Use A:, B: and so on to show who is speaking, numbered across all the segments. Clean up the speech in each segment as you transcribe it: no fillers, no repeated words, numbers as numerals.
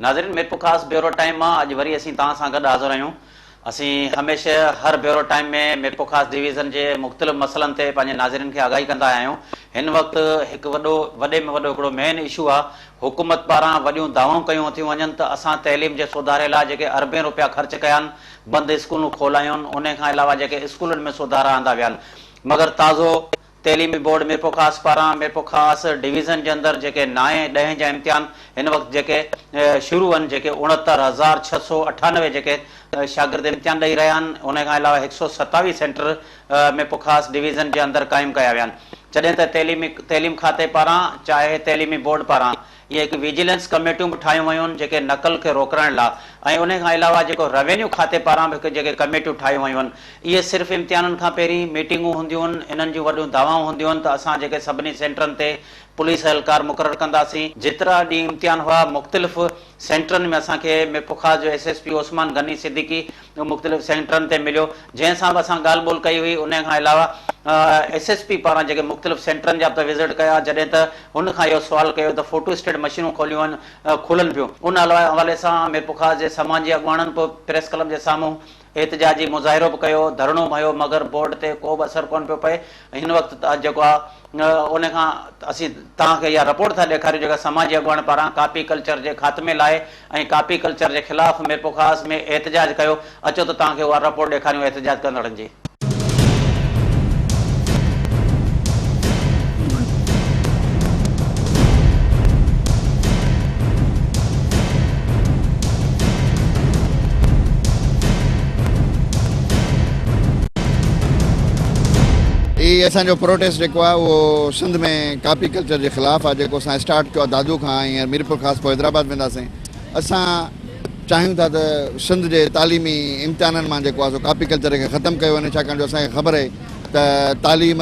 A: नाज़रीन मेरपुर खास bureau time में अज वरी असीं तव्हां सां गॾु हाज़िर आहियूं। असीं हमेशह हर ब्यूरो टाइम में मेरपुर खास डिवीज़न के मुख़्तलिफ़ मसलनि ते पंहिंजे नाज़रीन खे आगाही कंदा आहियूं। हिन वक़्तु हिकु वॾे में वॾो हिकिड़ो मेन इशू आहे। हुकूमत पारां वॾियूं दावाऊं कयूं थियूं वञनि त असां तइलीम जे सुधारे लाइ जेके अरबें रुपया ख़र्च कया आहिनि, बंदि स्कूलूं खोलायूं आहिनि, उन खां अलावा जेके स्कूलनि में सुधारा आंदा विया आहिनि। मगर ताज़ो तइलीमी बोर्ड मेरपुर खास पारां मेरपुर खास डिवीज़न के अंदर जेके 9 10 जा इम्तिहान हिन वक़्तु जेके शुरू आहिनि, जेके 69,698 जेके शागिर्द इम्तिहान ॾेई रहिया आहिनि, उन खां अलावा 127 सेंटर मेरपुर खास डिवीज़न के अंदर क़ाइमु कया विया आहिनि। जॾहिं त तइलीम खाते पारां चाहे तइलीमी बोर्ड पारां ये एक विजिलेंस कमेटियूं भी ठाहियूं वयूं आहिनि जेके नकल के रोकण लाइ, ऐं उन खां अलावा जेको रेवेन्यू खाते पारां भी जेके कमेटियूं ठाहियूं वयूं आहिनि। इहे सिर्फ़ु इम्तिहाननि खां पहिरीं मीटिंगूं हूंदियूं आहिनि, इन्हनि जूं वॾियूं दावाऊं हूंदियूं आहिनि त असां जेके सभिनी सेंटरनि ते पुलिस एहलकार मुक़ररु कंदासीं। जेतिरा ॾींहुं इम्तिहान हुआ मुख़्तलिफ़ सेंटरनि में असांखे मेरपुर खास जो SSP उस्मान गनी सिद्दीकी मुख़्तलिफ़ सेंटरनि ते मिलियो, जंहिंसां बि असां ॻाल्हि ॿोल कई हुई। उन खां अलावा SSP पारां जेके मुख़्तलिफ़ सेंटरनि जा बि विज़िट कया, जॾहिं त हुन खां इहो सुवाल कयो त फोटो स्टेट मशीनूं खोलियूं आहिनि, खुलनि पियूं। उन हवाले सां मेरपुर खास जे समाजी अॻुवाणनि बि प्रेस क्लब जे साम्हूं एहतजाजी मुज़ाहिरो बि कयो, धरणो भी हयो, मगर बोर्ड ते को बि असरु कोन पियो पए। हिन वक़्तु जेको आहे उन खां असीं तव्हांखे इहा रिपोर्ट था ॾेखारियूं जेका समाजी अॻुवाण पारां कापी कल्चर जे ख़ात्मे लाइ ऐं कापी कल्चर जे ख़िलाफ़ु मेरपुर खास में एहतजाज कयो। अचो त तव्हांखे उहा रिपोर्ट ॾेखारियूं एहतजाज कंदड़नि जी।
B: ये असो प्रोटेस्ट वो सिंध में कापी कल्चर के खिलाफ है, जो स्टार्ट किया दादू का मीरपुर खास को हैदराबाद वेंदासीं। असां चाहियूं था तो सिंध के तालीमी इम्तिहान में जो कापी कल्चर के ख़त्म किया वञे, छाकाणि जो असांखे ख़बर है तो तालीम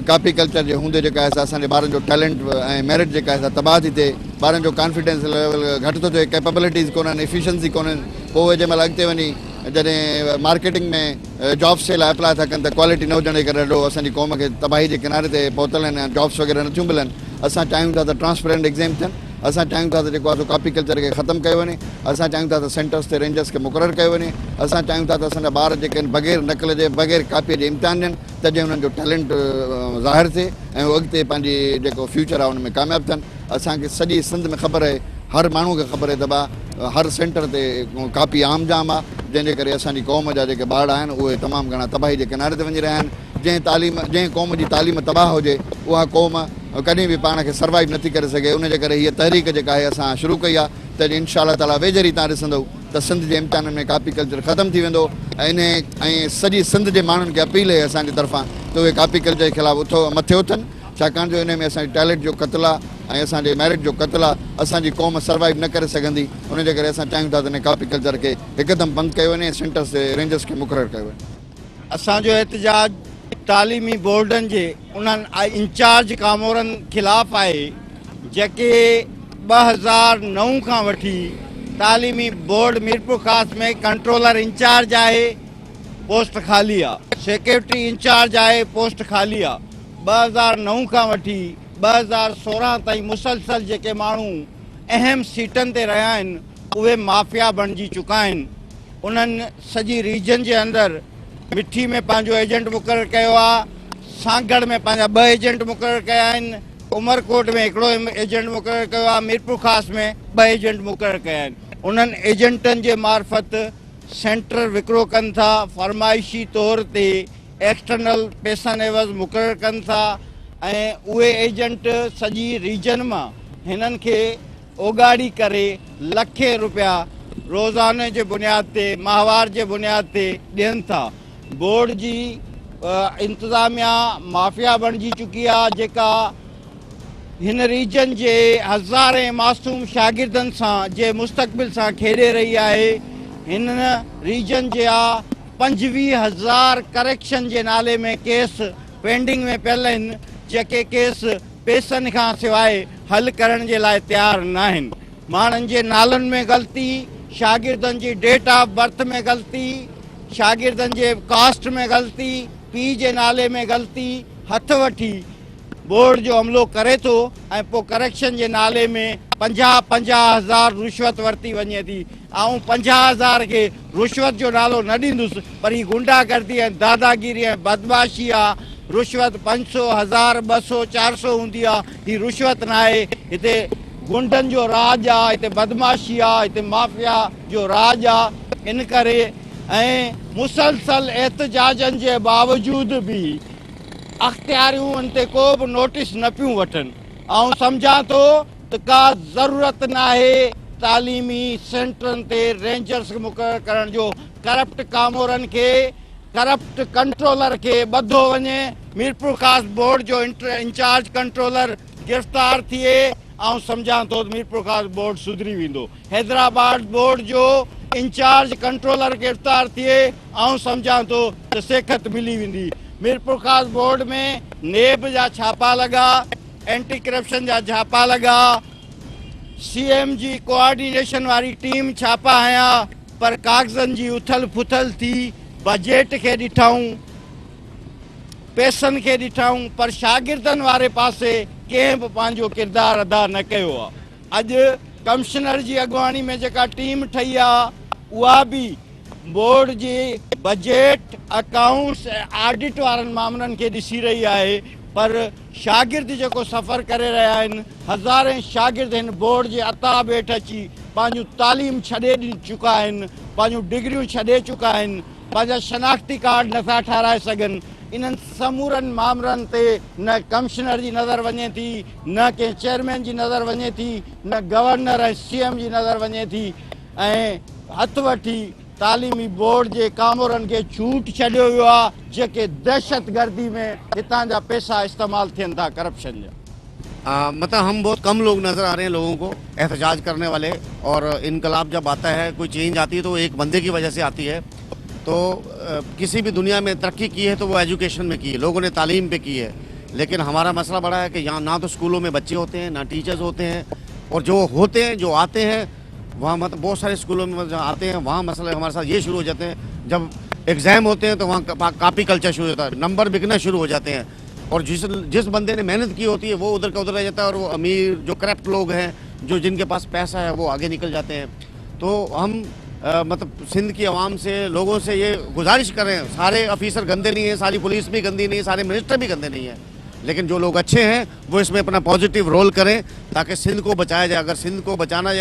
B: कापी कल्चर के हूंदे जो असांजे ॿारनि जो टैलेंट ऐं मेरिट जेका आहे तबाह थी थिए, ॿारनि जो कॉन्फिडेंस लेवल घटि थो थिए, कैपेबिलिटीज़ कोन्हनि, एफिशिएंसी कोन्हनि। पोइ जंहिं महिल अॻिते वञी जॾहिं मार्केटिंग में जॉब्स जे लाइ अप्लाई था कनि त क्वालिटी न हुजण जे करे ॾाढो असांजी क़ौम खे तबाही जे किनारे ते पहुतल आहिनि, जॉब्स वग़ैरह नथियूं मिलनि। असां चाहियूं था त ट्रांसपेरेंट एग्ज़ाम थियनि, असां चाहियूं था त जेको आहे कापी कल्चर खे ख़त्म कयो वञे, असां चाहियूं था त सेंटर्स ते रेंजर्स खे मुक़ररु कयो वञे, असां चाहियूं था त असांजा ॿार जेके आहिनि बग़ैर नकल जे बग़ैर कापीअ जे इम्तिहान ॾियनि त जीअं हुननि जो टैलेंट ज़ाहिर थिए ऐं उहो अॻिते पंहिंजी जेको फ्यूचर आहे हुन में कामयाबु थियनि। असांखे सॼी सिंध में ख़बर आहे, हर माण्हू खे ख़बर आहे त हर सेंटर ते कापी आम जाम आहे, जंहिंजे करे असांजी क़ौम जा जेके ॿार आहिनि उहे तमामु घणा तबाही जे किनारे ते वञी रहिया आहिनि। जंहिं क़ौम जी तालीम तबाह हुजे उहा क़ौम कॾहिं बि पाण खे सर्वाइव नथी करे सघे। उनजे करे हीअ तहरीक जेका आहे असां शुरू कई आहे त इंशाअल्लाह ताला वेझर तव्हां ॾिसंदव त सिंध जे इम्तिहाननि में कापी कल्चर ख़त्म थी वेंदो। ऐं सॼी सिंध जे माण्हुनि खे अपील आहे असांजी तरफ़ां त उहे कापी कल्चर जे ख़िलाफ़ु मथे उथनि, छाकाणि जो इन में असांजे टैलेंट जो क़त्ल आहे ऐं असांजे मेरिट जो क़त्ल आहे। असांजी क़ौम सर्वाइव न करे सघंदी, उनजे करे असां चाहियूं था त इन कापी कल्चर खे हिकदमि बंदि कयो वञे, सेंटर्स ते रेंजर्स खे मुक़ररु कयो वञे।
C: असांजो एहतजाज तालीमी बोर्डनि जे उन्हनि इंचार्ज कामोरनि ख़िलाफ़ आहे जेके 2009 खां वठी तालीमी बोर्ड मीरपुर खास में कंट्रोलर इंचार्ज आहे, पोस्ट खाली आहे, सेक्रेटरी इंचार्ज आहे, पोस्ट खाली आहे। 2009 खां वठी 2016 ताईं मुसलसल जेके माण्हू अहम सीटनि ते रहिया आहिनि उहे माफ़िया बणिजी चुका आहिनि। उन्हनि सॼी रीजन जे अंदरि मिठी में पंहिंजो एजेंट मुक़ररु कयो आहे, सांगड़ में पंहिंजा 2 एजेंट मुक़ररु कया आहिनि, उमरकोट में हिकिड़ो एजेंट मुक़ररु कयो आहे, मीरपुर खास में 2 एजेंट मुक़ररु कया आहिनि। उन्हनि एजेंटनि जे मार्फत सेंटर विकिरो कनि था, फरमाइशी तौर ते एक्सटर्नल पैसनि एवज़ मुक़ररु कनि था ऐं उहे एजेंट सॼी रीजन मां हिननि खे ओगाड़ी करे लखे रुपया रोज़ाने जे बुनियाद ते, माहवार जे बुनियाद ते ॾियनि था। बोर्ड जी इंतज़ामिया माफ़िया बणिजी चुकी आहे जेका हिन रीजन जे हज़ारे मासूम शागिर्दनि सां जे मुस्तक़बिल सां खेॾे रही आहे। हिन रीजन जा 25,000 करेक्शन जे नाले में केस पेंडिंग में पियल आहिनि, जेके केस पैसनि खां सवाइ हल करण जे लाइ तयारु न आहिनि। माण्हुनि जे नालनि में ग़लती, शागिर्दनि जी डेट ऑफ बर्थ में ग़लती, शागिर्दनि जे कास्ट में ग़लती, पी जे नाले में ग़लती, हथ वठी बोर्ड जो अमलो करे थो ऐं पोइ करेक्शन जे नाले में 50,000 रुश्वत वरिती वञे थी। 50,000 खे रुश्वत जो नालो न ॾींदुसि, पर ही गुंडागर्दी ऐं दादागिरी ऐं बदमाशी आहे। रुश्वत 500, 1000, 200, 400 हूंदी आहे, ही रुश्वत न आहे। हिते गुंडनि जो राज आहे, हिते बदमाशी आहे, हिते माफ़िया जो राज आहे। इन करे ऐं मुसलसल एहतजाजनि जे बावजूद बि अख़्तियारियूं ते को बि नोटिस न पियूं वठनि। सम्झां थो त का ज़रूरत न आहे तालीमी सेंटरनि ते रेंजर्स मुक़ररु करण जो। करप्ट कामोरनि खे, करप्ट कंट्रोलर खे ॿधो वञे। मीरपुर ख़ासि बोर्ड जो इंचार्ज कंट्रोलर गिरफ़्तार थिए, सम्झां थो त मीरपुर ख़ासि बोर्ड सुधरी वेंदो। हैदराबाद बोर्ड जो इंचार्ज कंट्रोलर गिरफ़्तार थिए, सम्झां थो त सेखत मिली वेंदी। मीरपुर ख़ासि बोर्ड में नेब जा छापा लॻा, एंटी करप्शन जा छापा लॻा, CM जी कोऑर्डिनेशन वारी टीम छापा हया, पर कागज़नि जी उथल फुथल थी। बजट खे ॾिठूं, पैसनि खे ॾिठूं, पर शागिर्दनि वारे पासे कंहिं बि पंहिंजो किरदारु अदा न कयो आहे। अॼु कमिश्नर जी अॻुवाणी में जेका टीम ठही आहे, उहा बि बोर्ड जी बजट, अकाउंट्स ऐं ऑडिट वारनि मामलनि खे ॾिसी रही आहे। पर शागिर्द जेको सफ़र करे रहिया आहिनि, हज़ारे शागिर्द हिन बोर्ड जे अता हेठि अची पंहिंजूं तालीम छॾे चुका आहिनि, पंहिंजूं डिग्रियूं छॾे चुका आहिनि, पंहिंजा शनाख़्ती कार्ड नथा ठाराए सघनि। इन्हनि समूरनि मामलनि ते न कमिश्नर जी नज़र वञे थी, न कंहिं चेयरमैन जी नज़र वञे थी, न गवर्नर ऐं CM जी नज़र वञे थी। ऐं हथु वठी तालीमी बोर्ड जे कामोरनि खे छूट छॾियो वियो आहे, जेके दहशत गर्दी में हितां जा पैसा इस्तेमालु थियनि था करप्शन जा।
D: मतलब हम बहुत कम लोग नज़र आ रहे हैं लोगों को एहतजाज करने वाले। और इनकलाब जब आता है, कोई चेंज आती है तो एक बंदे की वजह से आती है। तो किसी भी दुनिया में तरक्की की है तो वो एजुकेशन में की है, लोगों ने तालीम पे की है। लेकिन हमारा मसला बड़ा है कि यहाँ ना तो स्कूलों में बच्चे होते हैं, ना टीचर्स होते हैं, और जो होते हैं, जो आते हैं वहाँ, मतलब बहुत सारे स्कूलों में जो आते हैं वहाँ मसले हमारे साथ ये शुरू हो जाते हैं। जब एग्ज़ाम होते हैं तो वहाँ कापी कल्चर शुरू होता है, नंबर बिकना शुरू हो जाते हैं। और जिस बंदे ने मेहनत की होती है वो उधर का उधर रह जाता है, और वो अमीर जो करप्ट लोग हैं, जो जिनके पास पैसा है, वो आगे निकल जाते हैं। तो हम मतलब सिंध की आवाम से, लोगों से ये गुजारिश कर रहे हैं, सारे ऑफिसर गंदे नहीं हैं, सारी पुलिस भी गंदी नहीं है, सारे मिनिस्टर भी गंदे नहीं हैं, लेकिन जो लोग अच्छे हैं वो इसमें अपना पॉजिटिव रोल करें ताकि सिंध को बचाया जाए। अगर सिंध को बचाना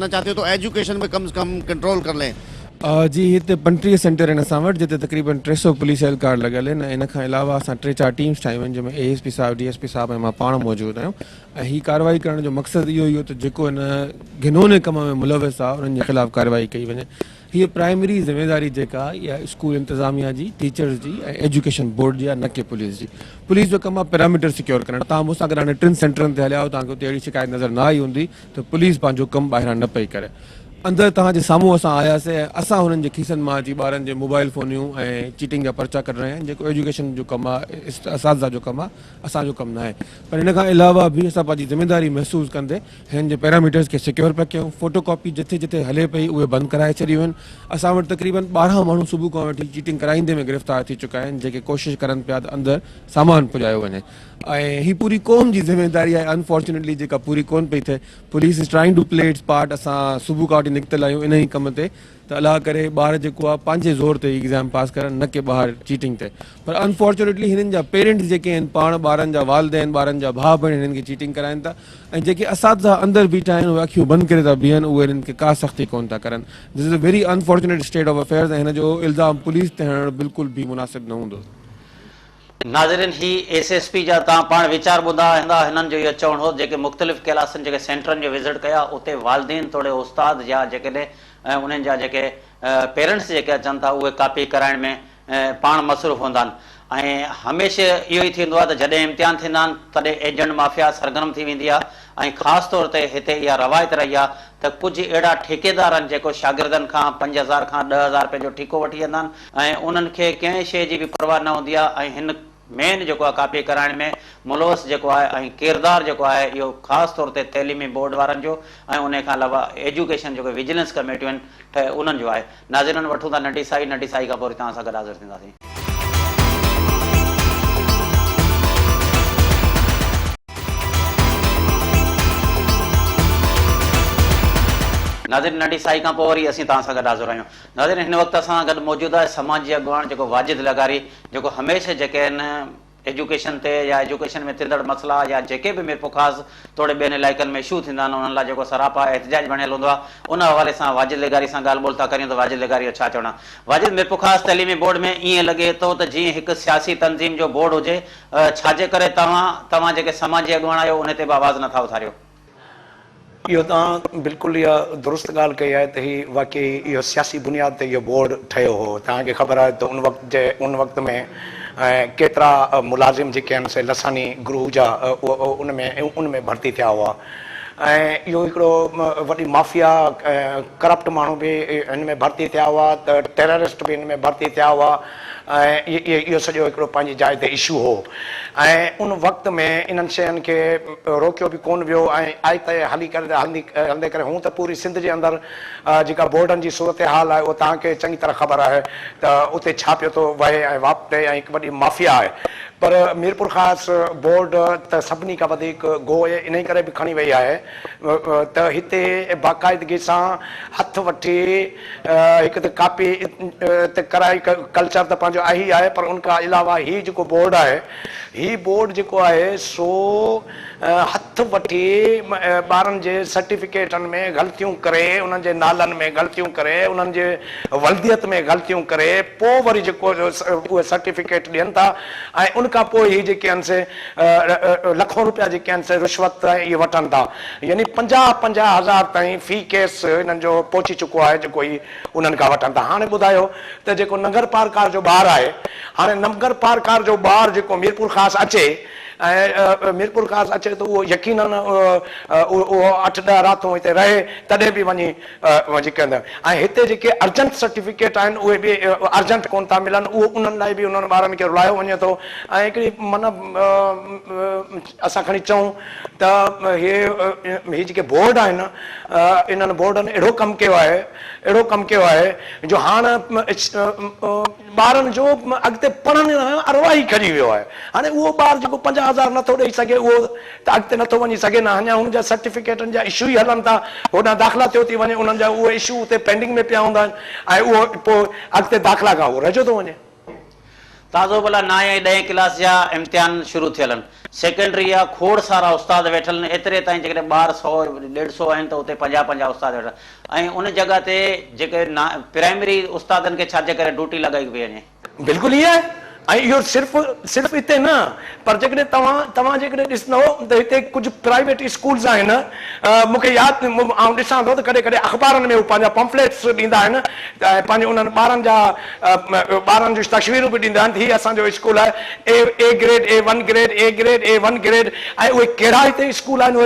D: चाहते हो तो एजुकेशन में कम से कम कंट्रोल कर लें।
E: जी हिते 35 सेंटर आहिनि असां वटि, जिते तक़रीबन 300 पुलिस एहलकार लॻियल आहिनि। इन खां अलावा असां 3-4 टीम्स ठाहियूं आहिनि, जंहिंमें ASP साहिबु, DSP साहिबु ऐं मां पाण मौजूदु आहियूं। ऐं हीअ कार्रवाई करण जो मक़सदु इहो ई हो त जेको हिन घिनौने कम में मुलविस आहे उन्हनि जे ख़िलाफ़ु कार्रवाई कई वञे। हीअ प्राइमरी ज़िम्मेदारी जेका आहे इहा स्कूल इंतिज़ामिया जी, टीचर्स जी ऐं एजुकेशन बोर्ड जी आहे, न कि पुलिस जी। पुलिस जो कमु आहे पैरामीटर सिक्योर करणु। तव्हां मूंसां गॾु हाणे 3 सेंटरनि ते हलिया आहियो, तव्हांखे उते अहिड़ी शिकायत नज़र न आई हूंदी त पुलिस पंहिंजो कमु ॿाहिरां न पई करे। अंदरि तव्हांजे साम्हूं असां आयासीं ऐं असां हुननि जे खीसनि मां अची ॿारनि जे मोबाइल फ़ोनियूं ऐं चीटिंग जा पर्चा कढ रहिया आहिनि। जेको एजुकेशन जो कमु आहे, असातिज़ा जो कमु आहे, असांजो कमु न आहे। पर इन खां अलावा बि असां पंहिंजी ज़िमेदारी महसूसु कंदे हिन जे पैरामीटर्स खे सिक्योर पिया कयूं। फ़ोटो कॉपी जिथे जिथे हले पई उहे बंदि कराए छॾियूं आहिनि। असां वटि तक़रीबन 12 माण्हू सुबुह खां वठी चीटिंग कराईंदे में गिरफ़्तार थी चुका आहिनि, जेके कोशिशि करनि पिया त अंदरि सामान पुॼायो वञे। ऐं हीअ पूरी क़ौम जी ज़िमेदारी आहे, अनफॉर्चुनेटली जेका पूरी कोन पई थिए। Police is trying to play its part. असां सुबुह खां वठी निकितल आहियूं इन ई कम ते त अलाह करे ॿार जेको आहे पंहिंजे ज़ोर ते एग्ज़ाम पास करनि, न कि ॿाहिरि चीटिंग ते। पर अनफॉर्चुनेटली हिननि जा पेरेंट्स जेके आहिनि, पाण ॿारनि जा वालिदैन, ॿारनि जा भाउ भेण हिननि खे चीटिंग कराइनि था। ऐं जेके असातिज़ा अंदरि बीठा आहिनि उहे अखियूं बंदि करे था बीहनि, उहे हिननि खे का सख़्ती कोन था करनि। This is a very unfortunate state of affairs. ऐं हिन जो इल्ज़ाम पुलिस ते हणणु बिल्कुलु बि मुनासिब न हूंदो।
A: नाज़रीन, ही SSP जा तव्हां पाण वीचार ॿुधा हूंदा। हिननि जो इहो चवणु हो जेके मुख़्तलिफ़ क्लासनि जेके सेंटरनि जो विज़िट कया, उते वालिदैन तोड़े उस्ताद या जेकॾहिं उन्हनि जा जेके पेरेंट्स जेके अचनि था उहे कापी कराइण में पाण मसरूफ़ हूंदा आहिनि। ऐं हमेशह इहो ई थींदो आहे त जॾहिं इम्तिहान थींदा आहिनि तॾहिं एजेंट माफ़िया सरगर्म थी वेंदी आहे। ऐं ख़ासि तौर ते हिते इहा रवायत रही आहे त कुझु अहिड़ा ठेकेदार आहिनि जेको शागिर्दनि खां 5,000 खां 10,000 रुपए जो ठीको वठी वेंदा आहिनि ऐं उन्हनि खे कंहिं शइ जी बि परवाह न हूंदी आहे। ऐं हिन मेन जेको आहे कापी कराइण में मुलवस जेको आहे ऐं किरदारु जेको आहे इहो ख़ासि तौर ते तइलीमी बोर्ड वारनि जो ऐं उन खां अलावा एजुकेशन जेको विजिलेंस कमेटियूं आहिनि उन्हनि जो आहे। नाज़रीन, वठूं था नंढी साई खां पोइ तव्हां सां गॾु हाज़िर थींदासीं। नाज़रीन नंढी साई खां पोइ वरी असीं तव्हां सां गॾु हाज़िर आहियूं। नाज़रीन हिन वक़्तु असां गॾु मौजूदु आहे समाजी अॻुवान जेको वाजिद लगारी, जेको हमेशह जेके आहिनि एजुकेशन ते या एजुकेशन में थींदड़ मसला या जेके बि मिरपो ख़ासि तोड़े ॿियनि इलाइक़नि में इशू थींदा आहिनि उन्हनि लाइ जेको सरापा एहतजाज बणियल हूंदो आहे, उन हवाले सां वाजिद लगारी सां ॻाल्हि ॿोल था करियूं। त वाजिद लगारी जो छा चवणु आहे? वाजिद, मिरपो ख़ासि तइलीमी बोर्ड में ईअं लॻे थो त जीअं हिकु सियासी तंज़ीम जो बोर्ड हुजे, छाजे करे तव्हां जेके समाजी अॻुवान आहियो उन ते बि आवाज़ु नथा उथारियो?
F: इहो तव्हां बिल्कुलु इहा दुरुस्त ॻाल्हि कई आहे त हीउ वाक़ई इहो सियासी बुनियाद ते इहो बोर्ड ठहियो हो। तव्हांखे ख़बर आहे त उन वक़्त में केतिरा मुलाज़िम जेके आहिनि से लसानी गुरू जा उन में भर्ती थिया हुआ ऐं इहो हिकिड़ो वॾी माफ़िया करप्ट माण्हू बि हिन में भर्ती थिया हुआ, त टेररिस्ट बि हिन में भर्ती थिया हुआ ऐं इहो सॼो हिकिड़ो पंहिंजी जाइ ते इशू हो। ऐं उन वक़्त में इन्हनि शयुनि खे रोकियो बि कोन वियो ऐं आहिते हलंदे करे हूं त पूरी सिंध जे अंदरि जेका बोर्डनि जी सूरत हाल आहे उहो तव्हांखे चङी तरह ख़बर आहे त उते छा पियो थो वहे ऐं वापते ऐं हिकु वॾी माफ़िया आहे। पर मीरपुर ख़ासि बोर्ड त सभिनी खां वधीक गोए इन करे बि खणी वई आहे त हिते बाक़ाइदगी सां हथ वठी हिकु त कापी त कराई कल्चर त पंहिंजो आहे ई आहे, पर उनखां अलावा हीउ जेको बोर्ड आहे, हीउ बोर्ड जेको आहे सो हथ वठी ॿारनि जे सर्टिफिकेटनि में ग़लतियूं करे, उन्हनि जे नालनि में ग़लतियूं करे, उन्हनि जे वल्दियत में ग़लतियूं करे पोइ वरी जेको उहे सर्टिफिकेट ॾियनि था ऐं उनखां पोइ हीअ जेके आहिनि से लखों रुपया जेके आहिनि से रिश्वत इहे वठनि था। यानी 50,000 ताईं फी केस हिननि जो पहुची चुको आहे जेको ही उन्हनि खां वठनि था। हाणे ॿुधायो त जेको नगर पारकार जो ॿारु आहे, हाणे नगर पारकार जो ॿारु जेको मीरपुर ख़ासि अचे ऐं मीरपुर ख़ासि अचे त उहो यकीनन उहो 8-10 रातूं हिते रहे तॾहिं बि वञी जेके ऐं हिते जेके अर्जेंट सर्टिफिकेट आहिनि उहे बि अर्जेंट कोन था मिलनि, उहो उन्हनि लाइ बि उन्हनि ॿारनि खे रुलायो वञे थो। ऐं हिकिड़ी माना असां खणी चऊं त हीअ जेके बोर्ड आहिनि इन्हनि बोर्डनि अहिड़ो कमु कयो आहे जो हाणे ॿारनि जो अॻिते पढ़ण अरवा ई खजी वियो आहे। हाणे उहो ॿारु जेको 50,000 नथो ॾेई सघे उहो त अॻिते नथो वञी सघे न, अञा हुनजा सर्टिफिकेटनि जा इशू ई हलनि था, होॾां दाख़िला थियो थी वञे, उन्हनि जा उहे इशू उते पेंडिंग में पिया हूंदा आहिनि ऐं उहो पोइ अॻिते दाख़िला खां उहो रहिजो थो वञे।
A: ताज़ो भला 9 ऐं 10 क्लास जा इम्तिहान शुरू थियल आहिनि, सेकेंडरी आहे खोड़ सारा उस्ताद वेठल आहिनि, एतिरे ताईं जेकॾहिं ॿार 100-150 आहिनि त उते 50 उस्ताद वेठल ऐं उन जॻह ते जेके प्राइमरी उस्तादनि खे छाजे करे ड्यूटी लॻाई पई वञे?
F: बिल्कुलु ईअं आहे ऐं इहो सिर्फ़ु हिते न, पर जेकॾहिं तव्हां जेकॾहिं ॾिसंदो त हिते कुझु प्राइवेट स्कूल्स आहिनि, मूंखे यादि आउं ॾिसां थो त कॾहिं कॾहिं अख़बारनि में पंहिंजा पम्फलेट्स ॾींदा आहिनि त पंहिंजे उन्हनि ॿारनि जूं तस्वीरूं बि ॾींदा आहिनि। हीअ असांजो स्कूल आहे A grade A1 grade A grade A1 grade ऐं उहे कहिड़ा हिते स्कूल आहिनि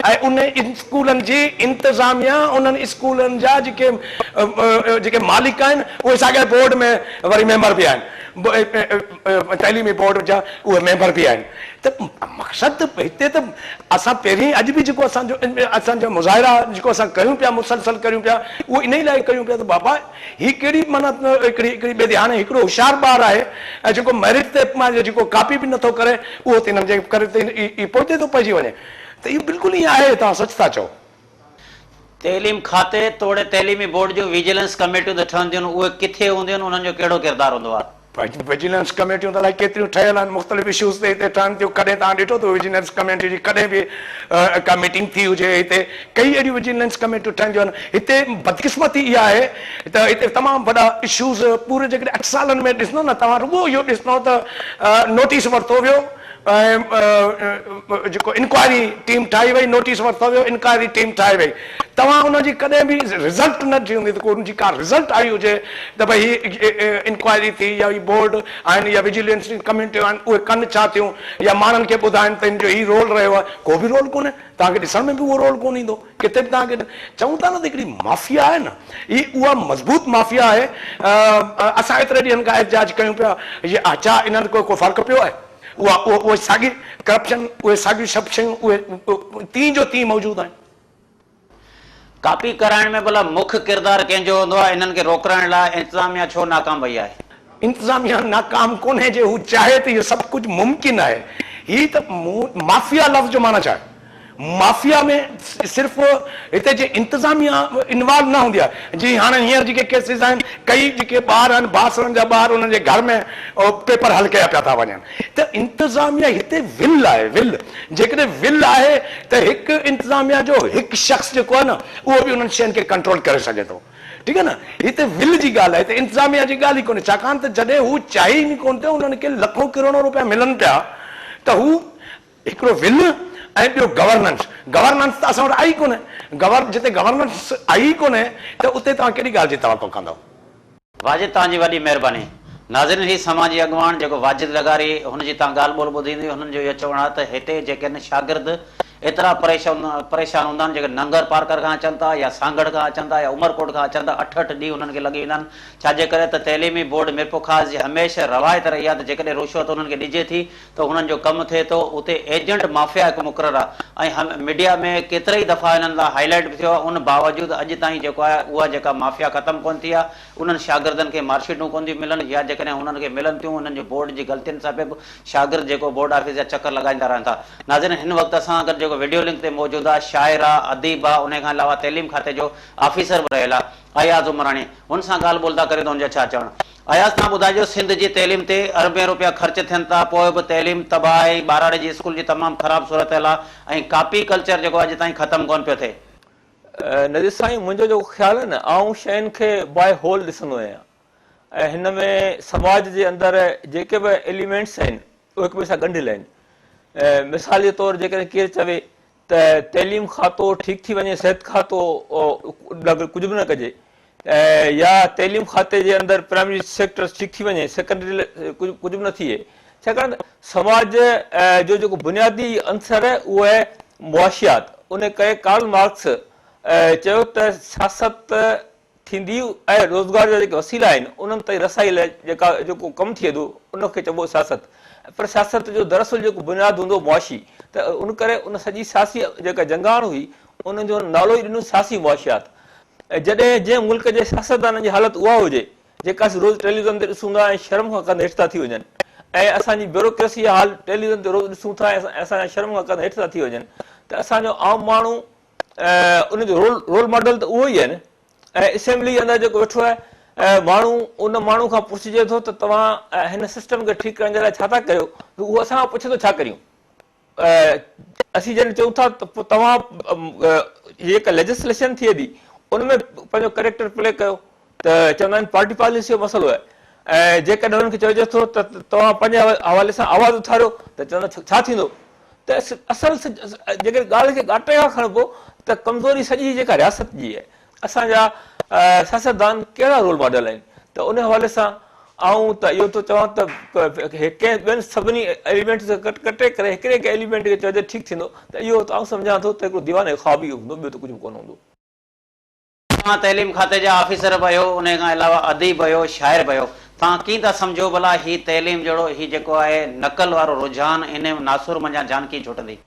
F: ऐं उन स्कूलनि जी इंतिज़ामिया उन्हनि स्कूलनि जा जेके मालिक आहिनि उहे साॻे बोर्ड में वरी मेंबर बि आहिनि, तइलीमी बोर्ड जा उहे मेंबर बि आहिनि। त मक़सदु हिते त असां पहिरीं अॼु बि जेको असांजो मुज़ाहिरा जेको असां कयूं पिया, मुसलसल कयूं पिया, उहो इन ई लाइ कयूं पिया त बाबा हीअ कहिड़ी माना हिकिड़ी ॿिए हाणे हिकिड़ो होशियारु ॿारु आहे ऐं जेको मेरिट ते जेको कापी बि नथो करे उहो त हिननि जे करे त पोइते थो पइजी वञे। त इहो बिल्कुलु ईअं आहे, तव्हां सच था चओ।
A: तइलीम खाते तोड़े तइलीमी बोर्ड जो विजिलेंस कमेटियूं त ठहंदियूं आहिनि, उहे किथे हूंदियूं आहिनि, उन्हनि जो कहिड़ो किरदारु हूंदो आहे?
F: विजिलेंस कमेटियूं त अलाए केतिरियूं ठहियल आहिनि, मुख़्तलिफ़ इशूज़ ते हिते ठहनि थियूं। कॾहिं तव्हां ॾिठो त विजिलेंस कमेटी जी कॾहिं बि का मीटिंग थी हुजे? हिते कई अहिड़ियूं विजिलेंस कमेटियूं ठहंदियूं आहिनि। हिते बदकिस्मती इहा आहे त हिते तमामु वॾा इशूज़ पूरे जेकॾहिं 8 सालनि में ॾिसंदो न, तव्हां रुॻो इहो ॾिसंदो त नोटिस वरितो वियो ऐं जेको इंक्वायरी टीम ठाही वई, नोटिस वरितो वियो, इंक्वायरी टीम ठाही वई, तव्हां हुनजी कॾहिं बि रिज़ल्ट न थी हूंदी त को हुनजी का रिज़ल्ट आई हुजे त भई हीअ इंक्वायरी थी या हीअ बोर्ड आहिनि या विजिलेंस कमेटियूं आहिनि उहे कनि छा थियूं या माण्हुनि खे ॿुधाइनि त हिन जो हीउ रोल रहियो आहे, को बि रोल कोन्हे। तव्हांखे ॾिसण में बि उहो रोल कोन ईंदो, किथे बि तव्हांखे चऊं था न त हिकिड़ी माफ़िया आहे न, उहा मज़बूत माफ़िया आहे। असां एतिरे ॾींहंनि खां एहतजाज कयूं पिया, छा इन्हनि को फ़र्क़ु पियो आहे? उहा साॻी करप्शन, उहे साॻियूं सभु शयूं उहे तीं जो तीं मौजूदु आहिनि।
A: कापी कराइण में भला मुख्य किरदारु कंहिंजो हूंदो आहे? इन्हनि खे रोकण लाइ इंतिज़ामिया छो नाकाम वई आहे?
F: इंतिज़ामिया नाकाम कोन्हे, जे हू चाहे त इहो सभु कुझु मुमकिन आहे। हीअ त माफ़िया लफ़्ज़ जो माना छा आहे? माफ़िया में सिर्फ़ हिते जे इंतज़ामिया इन्वॉल्व न हूंदी आहे। जी हाणे हींअर जेके केसिस आहिनि, कई जेके ॿार आहिनि बासणनि जा ॿार उन्हनि जे घर में पेपर हल कया पिया था वञनि, त इंतज़ामिया हिते विल आहे, विल। जेकॾहिं विल आहे त हिकु इंतज़ामिया जो हिकु शख़्स जेको आहे न उहो बि उन्हनि शयुनि खे कंट्रोल करे सघे थो। ठीकु आहे न, हिते विल जी ॻाल्हि आहे, हिते इंतज़ामिया जी ॻाल्हि ई कोन्हे। छाकाणि त जॾहिं हू चाहे ई कोन थो, उन्हनि खे लखों करोड़ों रुपया मिलनि पिया, त हू हिकिड़ो विल ऐं ॿियो गवर्नेंस। गवर्नेंस त असां वटि आई कोन्हे। जिते गवर्नेंस आई कोन्हे त उते तव्हां कहिड़ी ॻाल्हि जी तवक़ो कंदव?
A: वाजिद तव्हांजी वॾी महिरबानी। नाज़रीन, ही समाजी अॻवान जेको वाजिद लगारी, हुनजी तव्हां ॻाल्हि ॿोल ॿुधी, हुननि जो इहो चवणु आहे त हिते जेके आहिनि शागिर्द एतिरा परेशान हूंदा आहिनि, जेके नंगर पार्कर खां अचनि था या सांगड़ खां अचनि था या उमरकोट खां अचनि था, 8-8 ॾींहं हुननि खे लॻी वेंदा आहिनि। छाजे करे त तइलीमी बोर्ड मीरपुर ख़ास जी हमेशह रवायत रही आहे त जेकॾहिं रुश्वत हुननि खे ॾिजे थी त हुननि जो कमु थिए थो। उते एजेंट माफ़िया हिकु मुक़ररु आहे ऐं मीडिया में केतिरा ई दफ़ा हिननि लाइ हाईलाइट बि थियो आहे। उन बावजूदि अॼु ताईं जेको आहे उहा जेका माफ़िया ख़तमु कोन थी आहे। उन्हनि शागिर्दनि खे मार्कशीटूं कोन थियूं मिलनि, या जेकॾहिं हुननि खे मिलनि थियूं हुननि जो बोर्ड जी ग़लतियुनि सां बि शागिर्द जेको बोर्ड ऑफिस जा चकर लॻाईंदा रहनि था। नाज़रीन, हिन वक़्तु असां गॾु जेको वीडियो लिंक ते मौजूदु आहे, शाइर आहे, अदीब आहे, उन खां अलावा तइलीम खाते जो ऑफिसर बि रहियल आहे, अयाज़ उमराणी। हुन सां ॻाल्हि ॿोल था करे त हुनजो छा चवणु? अयाज़, तव्हां ॿुधाइजो, सिंध जी तइलीम ते अरबें रुपया ख़र्च थियनि था, पोइ बि तइलीम तबाह आहे, ॿाराड़े जी स्कूल जी तमामु ख़राबु सूरत आहे ऐं कापी कल्चर जेको अॼु ताईं ख़तमु कोन पियो थिए।
G: नज़ीर साईं, मुंहिंजो जेको ख़्यालु आहे न, आऊं शयुनि खे बाय होल ॾिसंदो आहियां ऐं हिन में समाज जे अंदरि जेके बि एलिमेंट्स आहिनि उहे हिक ॿिए सां ॻंढियल आहिनि। मिसाल जे तौरु जेकॾहिं केरु चवे त तइलीम खातो ठीकु थी वञे, सिहत खातो कुझु बि न कजे, या तइलीम खाते जे अंदरि प्राइमरी सेक्टर ठीकु थी वञे, सेकेंडरी कुझु बि न थिए। छाकाणि समाज जो जेको बुनियादी अंसर आहे उहो आहे मुआशियात। उन करे कार्ल मार्क्स चयो त सियासत थींदी ऐं रोज़गार जा जेके वसीला आहिनि उन्हनि ताईं रसाई लाइ जेको कमु थिए थो उनखे चइबो सियासत। पर सियासत जो दरअसल जेको बुनियादु हूंदो मुआशी, त उन करे उन सॼी सियासी जेका जंगाण हुई उन जो नालो ई ॾिनो सियासी मुआशियात। जॾहिं जंहिं मुल्क जे सियासतदाननि जी हालत उहा हुजे जेका रोज़ टेलीविज़न ते ॾिसूं था ऐं शर्म खां कंदे हेठि था थी वञनि, ऐं असांजी ब्यूरोक्रेसी जा हाल टेलीविज़न ते रोज़ ॾिसूं था ऐं असांजा शर्म खां कंदे हेठि था थी वञनि, त असांजो आम माण्हू उनजो रोल मॉडल त उहो ई आहे न। ऐं असेंबली जे अंदरि जेको वेठो आहे माण्हू, उन माण्हू खां पुछिजे थो त तव्हां हिन सिस्टम खे ठीकु करण जे लाइ छा था कयो, त उहो असां खां पुछे थो छा करियूं। असीं जॾहिं चऊं था त पोइ तव्हां जेका लेजिस्लेशन थिए थी उन में पंहिंजो करेक्टर प्ले कयो, त चवंदा आहिनि पार्टी पॉलिसी जो मसइलो आहे। ऐं जेकॾहिं हुननि खे चइजे थो त तव्हां पंहिंजे हवाले सां आवाज़ु उथारियो, त चवंदा छा थींदो। त असल जेके ॻाल्हि खे घाटे खां खणिबो त कमज़ोरी सॼी जेका रियासत जी आहे। असांजा सियासतदान कहिड़ा रोल मॉडल आहिनि, त उन हवाले सां आऊं त इहो थो चवां त कंहिं ॿियनि सभिनी एलिमेंट खे कटे करे हिकिड़े कंहिं एलिमेंट खे चइजे ठीकु थींदो, त इहो त आऊं सम्झां थो त हिकिड़ो दीवाने ख़्वाब ई हूंदो, ॿियो त कुझु बि कोन हूंदो।
A: तव्हां तइलीम खाते जा ऑफिसर बि आहियो, उन खां अलावा अदीब आहियो, शाइर बि आहियो, तव्हां कीअं था सम्झो भला ही तइलीम जहिड़ो ही जेको आहे नकल वारो रुझान इन नासुर मंझां जान कीअं छुटंदी?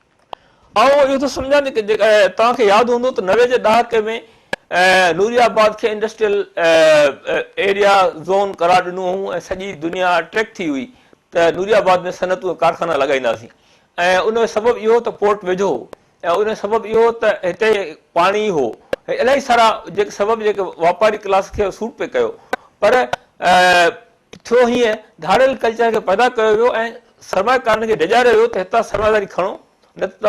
G: ऐं इहो त सम्झां थी की तव्हांखे यादि हूंदो त 90 जे ॾहाके में नूरियाबाद खे इंडस्ट्रियल एरिया ज़ोन करार ॾिनो हुओ ऐं सॼी दुनिया अट्रैक्ट थी हुई त नूरियाबाद में सनतूं कारखाना लॻाईंदासीं। ऐं उन जो सबबु इहो त पोर्ट वेझो हो, ऐं उन जो सबबु इहो त हिते पाणी हो, इलाही सारा जेके सबबु जेके वापारी क्लास खे सूट पे कयो। पर थियो हीअं, धाड़ियल कल्चर खे पैदा कयो वियो ऐं सरमाकारनि खे डिॼारियो वियो त हितां सरमादारी खणो, न त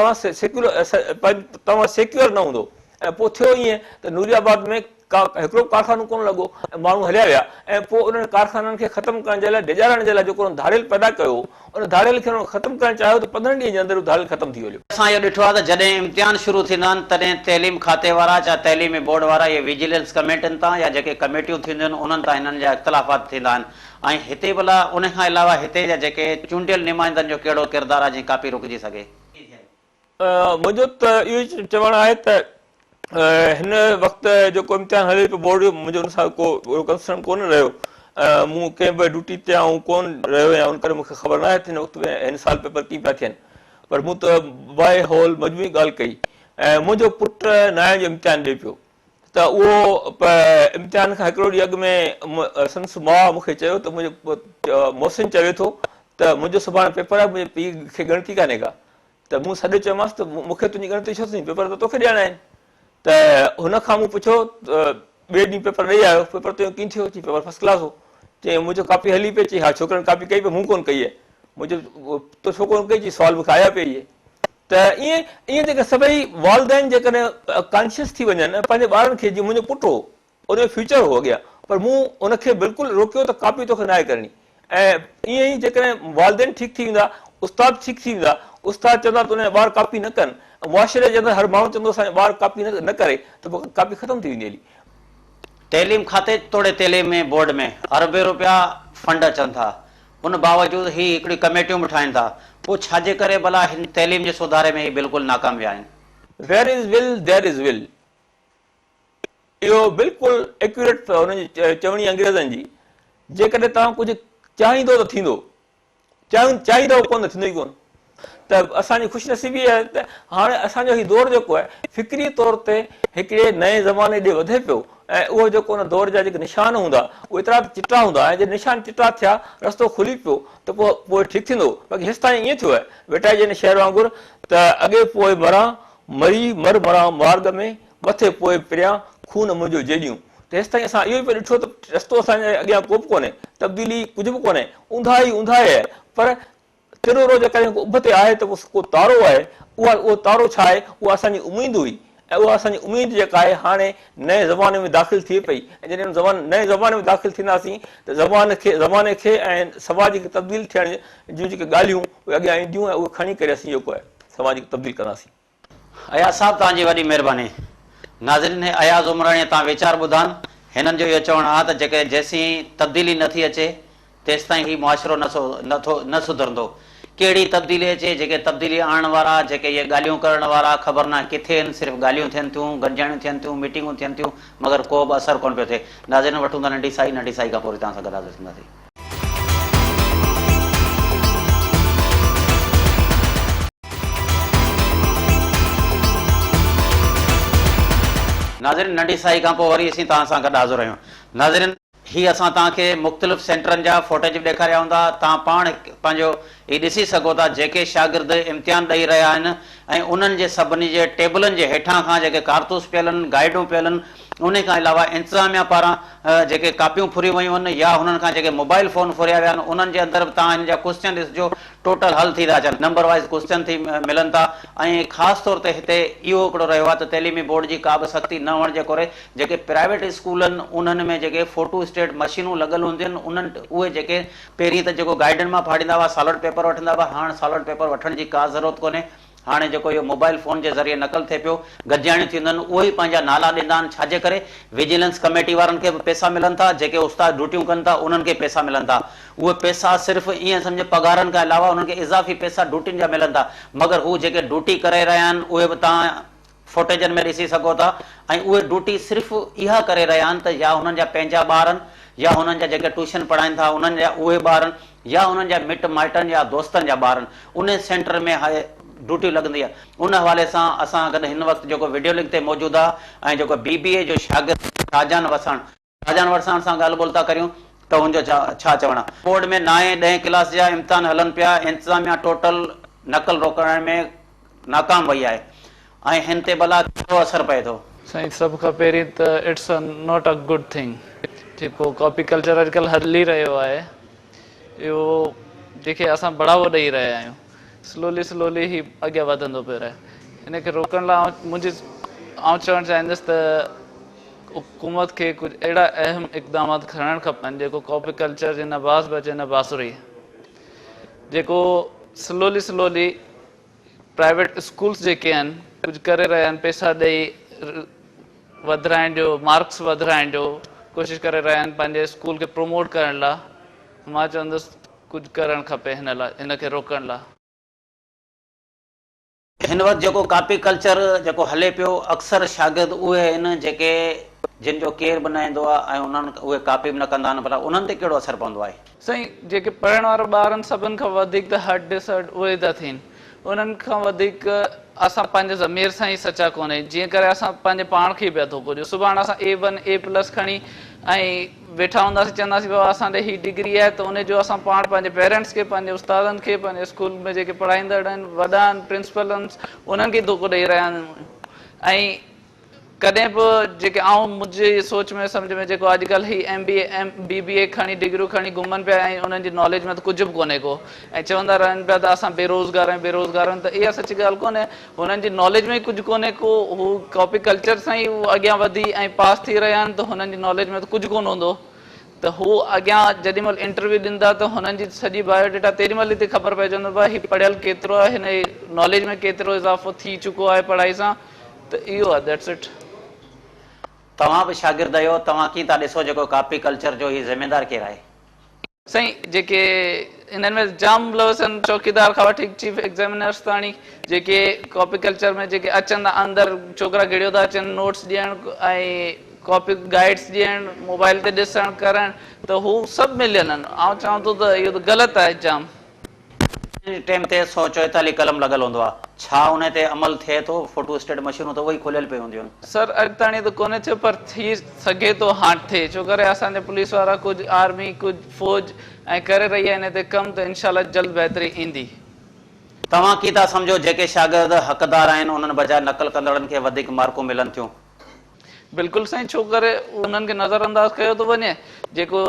G: तव्हां सेक्यूर न हूंदो। ऐं पोइ थियो ईअं त नूरियाबाद में हिकिड़ो कारखानो कोन लॻो ऐं माण्हू हलिया विया, ऐं पोइ उन्हनि कारखाननि खे ख़तमु करण जे लाइ डिॼारण जे लाइ जेको धाड़ियल पैदा कयो, उन धाड़ियल खे ख़तमु करणु चाहियो त 15 ॾींहंनि जे अंदरि धाड़ियल ख़तमु थी वियो।
A: असां इहो ॾिठो आहे त जॾहिं इम्तिहान शुरू थींदा आहिनि तॾहिं तइलीम खाते वारा या तइलीमी बोर्ड वारा इहे विजिलेंस कमेटियुनि तां या जेके कमेटियूं थींदियूं आहिनि उन्हनि तां हिननि जा इख़्तिलाफ़ात थींदा आहिनि। ऐं हिते भला उन खां अलावा हिते जा जेके चूंडियल नुमाइंदनि जो कहिड़ो किरदारु आहे जीअं कापी रुकिजी सघे?
G: मुंहिंजो त इहो चवणु आहे त हिन वक़्तु जेको इम्तिहान हले पियो बोर्ड जो, मुंहिंजो हुन सां को कंसर्न कोन रहियो। मूं कंहिं बि ड्यूटी ते आऊं कोन रहियो या उन करे मूंखे ख़बर न आहे त हिन वक़्त में हिन साल पेपर कीअं पिया थियनि। पर मूं त बाय होल मजमूई ॻाल्हि कई। ऐं मुंहिंजो पुटु 9 जो इम्तिहान ॾिए पियो, त उहो इम्तिहान खां हिकिड़ो ॾींहुं अॻु में संस माउ मूंखे चयो त मुंहिंजो मोहसिन चवे थो त मुंहिंजो सुभाणे पेपर आहे, मुंहिंजे पीउ खे ॻणती कान्हे का, त त मूं सॾु चयोमांसि त मूंखे तुंहिंजी ॻणती छो थी, पेपर त तोखे ॾियणा आहिनि। त हुन खां मूं पुछियो ॿिए ॾींहुं पेपर ॾेई आयो, पेपर तुंहिंजो कीअं थियो? चई पेपर फर्स्ट क्लास हो। चई मुंहिंजो कापी हली पई? चई हा, छोकिरनि कापी कई पई, मूं कोन कई आहे। मुंहिंजो तो छो कोन कई? चई सुवाल मूंखे आया पई इहे। त ईअं जेके सभई वालदेन जेकॾहिं कॉन्शियस थी वञनि पंहिंजे ॿारनि खे, जीअं मुंहिंजो पुटु हो, उनजो फ्यूचर हो अॻियां, पर मूं उनखे बिल्कुलु रोकियो त कापी तोखे न आहे करणी। ऐं ईअं ई जेकॾहिं वालदेन ठीकु थी वेंदा, उस्ताद ठीकु थी वेंदा, उस्ताद चवंदा तुंहिंजा ॿार कापी न कनि, मुआशिरे जे अंदरि हर माण्हू चवंदो असांजो ॿार कापी न करे, त पोइ कापी ख़तमु थी वेंदी हली।
A: तइलीम खाते तोड़े तइलीम में बोर्ड में अरबे रुपया फंड अचनि था, उन बावजूदि ही हिकिड़ी कमेटियूं बि ठाहिनि था, पोइ छाजे करे भला हिन तइलीम जे सुधारे में ही बिल्कुलु नाकाम विया आहिनि?
G: Where is will there is will, इहो बिल्कुलु एक्यूरेट हुनजी चवणी अंग्रेज़नि जी। जेकॾहिं तव्हां कुझु चाहींदो त थींदो, चाहींदो कोन त थींदो ई कोन। त असांजी ख़ुशनसीबी आहे त हाणे असांजो ही दौरु जेको आहे फ़िक्री तौर ते हिकिड़े नए ज़माने ॾे वधे पियो, ऐं उहो जेको हुन दौर जा जेके निशान हूंदा उहे एतिरा चिटा हूंदा, ऐं जे निशान चिटा थिया, रस्तो खुली पियो त पोइ ठीकु थींदो। बाक़ी हेसि ताईं ईअं थियो आहे वेटा जे शहर वांगुरु त अॻे पोइ मरां मरी मरां मार्ग में, मथे पोइ पिरियां खून मुंहिंजो जेॾियूं। त हेसि ताईं असां इहो ई पियो ॾिठो त रस्तो असांजे अॻियां को बि कोन्हे, तब्दीली कुझु बि कोन्हे, ऊंधा ई आहे। पर किरोरो जेकॾहिं उभ ते आहे त को तारो आहे, उहो तारो छा आहे? उहा असांजी उमेद हुई, ऐं उहा असांजी उमेद जेका आहे हाणे नए ज़माने में दाख़िल थिए पई। ऐं जॾहिं नए ज़माने में दाख़िल थींदासीं त ज़माने खे ऐं समाज खे तब्दील थियण जूं जेके ॻाल्हियूं उहे अॻियां ईंदियूं, ऐं उहे खणी करे असीं जेको आहे समाज खे तब्दील कंदासीं।
A: अयाज़ साहब तव्हांजी वॾी महिरबानी। नाज़रीन, अयाज़ उमराणी तव्हां वीचार ॿुधानि। हिननि जो इहो चवणु आहे त जेके जेसीं तब्दीली नथी अचे तेसि ताईं ही मुआशिरो न सुधरंदो। कहिड़ी तब्दीली अचे, जेके तब्दीली आणण वारा, जेके इहे ॻाल्हियूं करण वारा ख़बर न किथे आहिनि, सिर्फ़ु ॻाल्हियूं थियनि थियूं, गॾिजाणियूं थियनि थियूं, मीटिंगूं थियनि थियूं, मगर को बि असरु कोन पियो थिए। नाज़रीन, वठूं था नंढी साई खां पोइ तव्हां सां गॾु हाज़िर थींदासीं। नाज़रीन, नंढी साई खां पोइ वरी असीं तव्हां सां गॾु हाज़िर आहियूं। नाज़रीन, ही असां तव्हांखे मुख़्तलिफ़ सेंटरनि जा फोटेज बि ॾेखारिया हूंदा, तव्हां पाण पंहिंजो ही ॾिसी सघो था जेके शागिर्द इम्तिहान ॾेई रहिया आहिनि, ऐं उन्हनि जे सभिनी जे टेबलनि जे हेठां खां जेके कारतूस पियल आहिनि, गाइडूं पियल आहिनि, उन खां अलावा इंतिज़ामिया पारां जेके कापियूं फुरी वयूं आहिनि या हुननि खां जेके मोबाइल फ़ोन फुरिया विया आहिनि, उन्हनि जे अंदरि बि तव्हां हिन जा क्वेश्चन ॾिसिजो, टोटल हल थी था अचनि, नंबर वाइज़ क्वेश्चन थी मिलनि था। ऐं ख़ासि तौर ते हिते इहो हिकिड़ो रहियो आहे त तइलीमी बोर्ड जी का बि सख़्ती न हुअण जे करे जेके प्राइवेट स्कूल आहिनि उन्हनि में जेके फोटो स्टेट मशीनूं लॻल हूंदियूं आहिनि, उन्हनि उहे जेके पहिरीं त जेको गाइडनि मां फाड़ींदा हुआ, सॉलिड पेपर वठंदा हुआ, हाणे सॉलिड पेपर वठण जी का ज़रूरत कोन्हे। हाणे जेको इहो मोबाइल फ़ोन जे ज़रिए नकल थिए पियो, गॾिजाणियूं थींदियूं आहिनि, उहे ई पंहिंजा नाला ॾींदा आहिनि। छाजे करे? विजिलेंस कमेटी वारनि खे बि पैसा मिलनि था, जेके उस्ताद ड्यूटियूं कनि था उन्हनि खे पैसा मिलनि था। उहे पैसा सिर्फ़ु ईअं सम्झ पघारनि खां अलावा उन्हनि खे इज़ाफ़ी पैसा ड्यूटियुनि जा मिलनि था, मगर हू जेके ड्यूटी करे रहिया आहिनि उहे बि तव्हां फुटेजनि में ॾिसी सघो था। ऐं उहे ड्यूटी सिर्फ़ु इहा करे रहिया आहिनि त या हुननि जा पंहिंजा ॿार आहिनि, या हुननि जा जेके ट्यूशन पढ़ाइनि था उन्हनि जा उहे ॿार आहिनि, या हुननि जा मिट माइटनि या दोस्तनि जा ॿार आहिनि, उन सेंटर में हाणे ड्यूटी लॻंदी आहे। उन हवाले सां असां गॾु हिन वक़्तु जेको वीडियो लिंक ते मौजूदु आहे, ऐं जेको BBA जो शागिर्द शाहजान वसाण सां ॻाल्हि ॿोल था करियूं त हुनजो छा चवणु आहे। बोर्ड में 9 ॾहें क्लास जा इम्तिहान हलनि पिया, इंतिज़ामिया टोटल नकल रोकण में नाकाम वई आहे, ऐं हिन ते भला कहिड़ो असरु पए थो?
H: साईं, सभ खां पहिरीं त it's not a good thing जेको कॉपी कल्चर अॼुकल्ह हली रहियो आहे, इहो जेके असां बढ़ावो ॾेई रहिया आहियूं, स्लोली ही अॻियां वधंदो पियो रहे। हिनखे रोकण लाइ आउं चवणु चाहींदुसि त हुकूमत खे कुझु अहिड़ा अहम इक़दामात खणणु खपनि जेको कॉपी कल्चर जे नबास बचे न बासुरी, जेको स्लोली प्राइवेट स्कूल्स जेके आहिनि कुझु करे रहिया आहिनि, पैसा ॾेई वधाइण जो, मार्क्स वधाइण जो कोशिशि करे रहिया आहिनि पंहिंजे स्कूल खे प्रमोट करण लाइ। मां चवंदुसि कुझु करणु खपे हिन लाइ, हिनखे रोकण लाइ।
A: हिन वक़्तु जेको कॉपी कल्चर जेको हले पियो, अक्सर शागिर्द उहे आहिनि जेके जिन जो केर बि न ईंदो आहे ऐं उन्हनि उहे कॉपी बि न कंदा आहिनि, भला उन्हनि ते कहिड़ो असरु पवंदो आहे?
H: साईं, जेके पढ़ण वारा ॿार आहिनि सभिनि खां वधीक त हट डिसर्ट उहे था थियनि, उन्हनि खां वधीक असां पंहिंजे ज़मीर सां ई सचा कोन्हे, जीअं करे असां पंहिंजे पाण खे पिया थो कुझु। सुभाणे असां A1 A+ खणी ऐं वेठा हूंदासीं चवंदासीं बाबा असांखे ही डिग्री आहे त उन जो असां पाण पंहिंजे पेरेंट्स खे पंहिंजे उस्तादनि खे पंहिंजे स्कूल में जेके पढ़ाईंदड़ आहिनि वॾा आहिनि प्रिंसिपल आहिनि उन्हनि खे धोखो ॾेई रहिया आहिनि। ऐं कॾहिं बि जेके मुंहिंजी सोच में सम्झ में जेको अॼुकल्ह ही MBA खणी डिग्रियूं खणी घुमनि पिया ऐं उन्हनि जी नॉलेज में त कुझु बि कोन्हे को, ऐं चवंदा रहनि पिया त असां बेरोज़गार आहियूं त इहा सची ॻाल्हि कोन्हे। हुननि जी नॉलेज में कुझु कोन्हे को, हू कॉपी कल्चर सां ई अॻियां वधी ऐं पास थी रहिया आहिनि त हुननि जी नॉलेज में त कुझु कोन हूंदो। त हू अॻियां जेॾी महिल इंटरव्यू ॾींदा त हुननि जी सॼी बायोडेटा तेॾी महिल हिते ख़बर पइजंदो भाई ही पढ़ियल केतिरो आहे, हिन जी नॉलेज में केतिरो इज़ाफ़ो थी चुको आहे पढ़ाई सां। त इहो आहे, दैट्स इट।
A: तव्हां बि शागिर्द आहियो, तव्हां कीअं था ॾिसो जेको कॉपी कल्चर जो ही ज़िम्मेदार केरु आहे?
H: साईं जेके इन्हनि में जाम लव्स आहिनि, चौकीदार खां वठी चीफ एग्ज़ामिनर्स ताणी, जेके कॉपी कल्चर में जेके अचनि था अंदरि छोकिरा गिड़ियो था अचनि नोट्स ॾियणु ऐं कॉपी गाइड्स ॾियणु, मोबाइल ते ॾिसणु करणु, त हू सभु मिलियल आहिनि। आउं चवां थो त इहो त ग़लति आहे जाम।
A: टाइम ते 144 कलम लॻल हूंदो आहे, छा उन ते अमल थिए थो? फोटो स्टेट मशीनूं त उहे खुलियल पई हूंदियूं आहिनि।
H: सर अॼु ताणी त कोन्हे थियो, पर थी सघे थो हाणे थिए, छो करे असांजे पुलिस वारा कुझु आर्मी कुझु फौज ऐं करे रही आहे हिन ते कमु, त इनशाला जल्द बहितरी ईंदी।
A: तव्हां कीअं था सम्झो जेके शागिर्द हक़दार आहिनि उन्हनि बजाए नकल कंदड़नि खे वधीक मार्कूं मिलनि थियूं?
H: बिल्कुलु साईं, छो करे उन्हनि खे नज़रअंदाज़ कयो थो वञे। जेको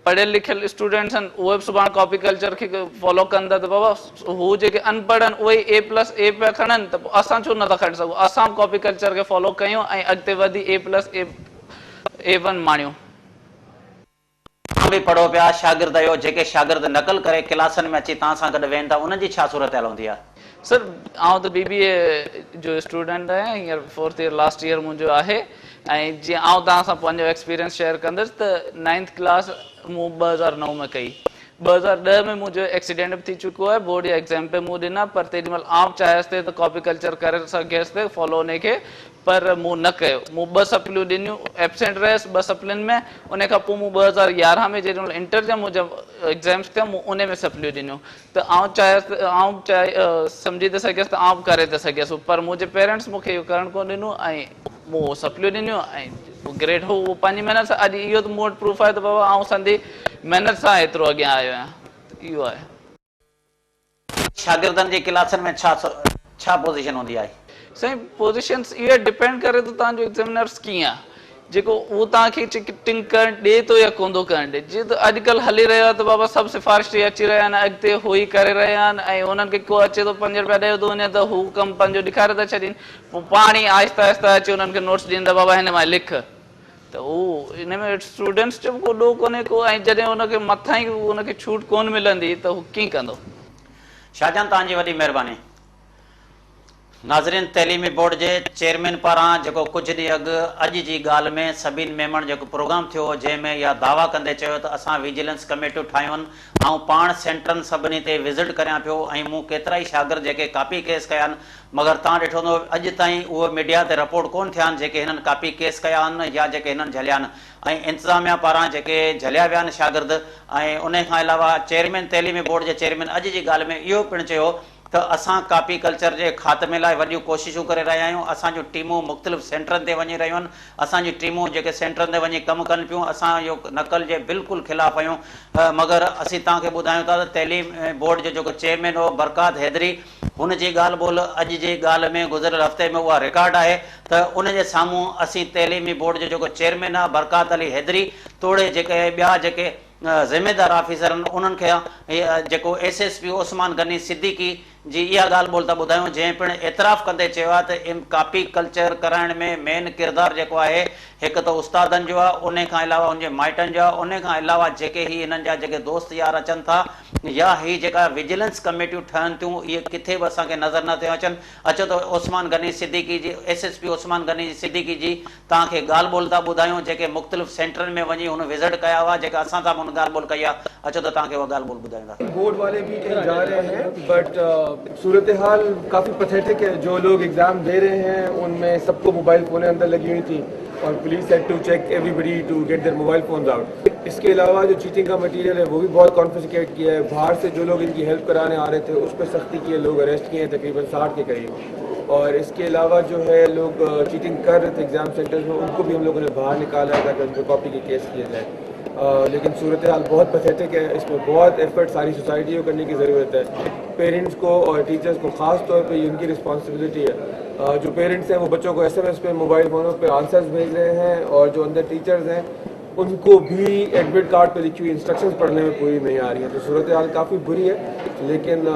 H: पढ़ियल लिखियल स्टूडेंट्स आहिनि उहे बि सुभाणे कॉपी कल्चर खे फॉलो कंदा, त बाबा हू जेके अनपढ़ आहिनि उहे A+A पिया खणनि, त असां छो नथा खणी सघूं? असां कॉपी कल्चर खे फॉलो कयूं ऐं अॻिते वधी A+A1 माणियूं।
A: तव्हां बि पढ़ो पिया, शागिर्द आहियो, जेके शागिर्द नकल करे क्लासनि में अची तव्हां सां गॾु वेहनि था उन्हनि जी छा सूरत हाल हूंदी आहे?
H: सर आउं त BBA जो स्टूडेंट आहियां, हींअर 4th ईयर लास्ट ईयर मुंहिंजो आहे। ऐं जीअं आउं तव्हां सां पंहिंजो एक्सपीरियंस शेयर कंदुसि त 9th क्लास मूं 2009 में कई। 2010 में मुंहिंजो एक्सीडेंट बि थी चुको आहे, बोर्ड या एग्ज़ाम पे मूं ॾिना, पर तेॾी महिल आउं चाहियसि त कॉपी कल्चर करे सघियसि ते फॉलो उन खे, पर मूं न कयो। मूं 2 सप्लियूं ॾिनियूं, एब्सेंट रहियसि 2 सप्लियुनि में। उन खां पोइ मूं 2011 में जेॾी महिल इंटर जा मुंहिंजा एग्ज़ाम्स थिया मूं उन में सप्लियूं ॾिनियूं। त आउं सम्झी त सघियसि त आउं करे त सघियसि, पर मुंहिंजे पेरेंट्स मूंखे इहो करणु कोन ॾिनो ऐं मूं सप्लियूं ॾिनियूं ऐं ग्रेड हो उहो पंहिंजी महिनत सां। अॼु इहो त मूं वटि प्रूफ आहे त बाबा आउं संधी महिनत सां एतिरो अॻियां आयो आहियां। इहो आहे।
A: शागिर्दनि जी क्लासनि में छा पोज़ीशन हूंदी आहे?
H: साईं पोज़ीशन्स इहा डिपेंड करे थो तव्हांजो एग्ज़ामिनर्स कीअं आहे, जेको उहो तव्हांखे टिकिटिंग करणु ॾिए थो या कोन थो करणु ॾिए। जीअं त अॼुकल्ह हली रहियो आहे त बाबा सभु सिफ़ारिशी अची रहिया आहिनि, अॻिते हो ई करे रहिया आहिनि ऐं उन्हनि खे को अचे थो 5 रुपया ॾेयो थो वञे त हू कमु पंहिंजो ॾेखारे था छॾीनि, पोइ पाण ई आहिस्ता आहिस्ता अची उन्हनि खे नोट्स ॾींदा बाबा हिन मां लिख। त उहो इन में स्टूडेंट्स जो को ॾोह कोन्हे को, ऐं जॾहिं उनखे मथां ई उनखे छूट कोन मिलंदी त हू कीअं कंदो?
A: शाहजहान तव्हांजी वॾी महिरबानी। नाज़रीन, तइलीमी बोर्ड जे चेयरमैन पारां जेको कुझु ॾींहं अॻु अॼु जी ॻाल्हि में सभिनी मेंबरनि जेको प्रोग्राम थियो जंहिंमें इहा दावा कंदे चयो त असां विजिलेंस कमेटियूं ठाहियूं आहिनि, ऐं पाण सेंटरनि सभिनी ते विज़िट करियां पियो ऐं मूं केतिरा ई शागिर्द जेके कापी केस कया आहिनि, मगर तव्हां ॾिठो हूंदो अॼु ताईं उहे मीडिया ते रिपोर्ट कोन थिया आहिनि जेके हिननि कापी केस कया आहिनि या जेके हिननि झलिया आहिनि। ऐं इंतिज़ामिया पारां जेके झलिया विया आहिनि शागिर्द, ऐं उन खां अलावा चेयरमैन तइलीमी बोर्ड जे चेयरमैन अॼु जी ॻाल्हि में इहो पिणु चयो त असां कापी कल्चर जे ख़ात्मे लाइ वॾियूं कोशिशूं करे रहिया आहियूं। असांजूं टीमूं मुख़्तलिफ़ सेंटरनि ते वञी रहियूं आहिनि, असांजी टीमूं जेके सेंटरनि ते वञी कमु कनि पियूं, असां इहो नकल जे बिल्कुलु ख़िलाफ़ आहियूं। मगर असीं तव्हांखे ॿुधायूं था त तइलीम बोर्ड जो जेको चेयरमैन हो बरकात हैदरी, हुन जी ॻाल्हि ॿोल अॼु जी ॻाल्हि में गुज़िरियल हफ़्ते में उहा रिकॉर्ड आहे त उन जे साम्हूं असीं तइलीमी बोर्ड जो जेको चेयरमैन आहे बरकात अली हैदरी तोड़े जेके ॿिया जेके ज़िम्मेदार ऑफिसर आहिनि उन्हनि खे जेको SSP उस्मान गनी सिद्दीकी जी इहा ॻाल्हि ॿोल था ॿुधायूं, जंहिं पिणु एतिराफ़ कंदे चयो आहे त कापी कल्चर कराइण में मेन किरदारु जेको आहे हिकु त उस्तादनि जो आहे, उन खां अलावा उनजे माइटनि जो आहे, उन खां अलावा जेके ही हिननि जा जेके दोस्त यार अचनि था या ही जेका विजिलेंस कमेटियूं ठहनि थियूं इहे किथे बि असांखे नज़र नथियूं अचनि। अचो त उस्मान गनी सिद्दीकी जी SSP उस्मान गनी सिद्दीकी जी तव्हांखे ॻाल्हि ॿोल था ॿुधायूं जेके मुख़्तलिफ़ सेंटरनि में वञी हुन विज़िट कया हुआ, जेका असां सां हुन ॻाल्हि ॿोल कई आहे। अचो त तव्हांखे उहा ॻाल्हि ॿोल ॿुधाईंदा।
E: बोर्ड वाले भी कहीं जा रहे हैं, बट सूरत हाल काफ़ी पथेटिक है। जो लोग एग्ज़ाम दे रहे हैं उनमें सबको मोबाइल फ़ोनें अंदर लगी हुई थी और police had to check everybody to get their mobile phones out. इसके अलावा जो चीटिंग का मटीरियल है वो भी बहुत कॉन्फिस्केट किया है। बाहर से जो लोग इनकी हेल्प कराने आ रहे थे उस पर सख्ती की है, लोग अरेस्ट किए हैं तकरीबन 60 के करीब।
I: और इसके अलावा जो है लोग चीटिंग कर रहे थे एग्ज़ाम सेंटर्स में, उनको भी हम लोगों ने बाहर निकाला है ताकि उन पर कॉपी के केस किए जाए। लेकिन सूरत हाल बहुत पैथेटिक है, इसमें बहुत एफर्ट सारी सोसाइटी को करने की ज़रूरत है। पेरेंट्स को और टीचर्स को ख़ास तौर पे उनकी रिस्पॉन्सिबिलिटी है। जो पेरेंट्स हैं वो बच्चों को SMS पे, मोबाइल फ़ोनों पे आंसर्स भेज रहे हैं, और जो अंदर टीचर्स हैं उनको भी एडमिट कार्ड पे लिखी हुई इंस्ट्रक्शंस पढ़ने में पूरी नहीं आ रही हैं। तो सूरत हाल काफ़ी बुरी है। लेकिन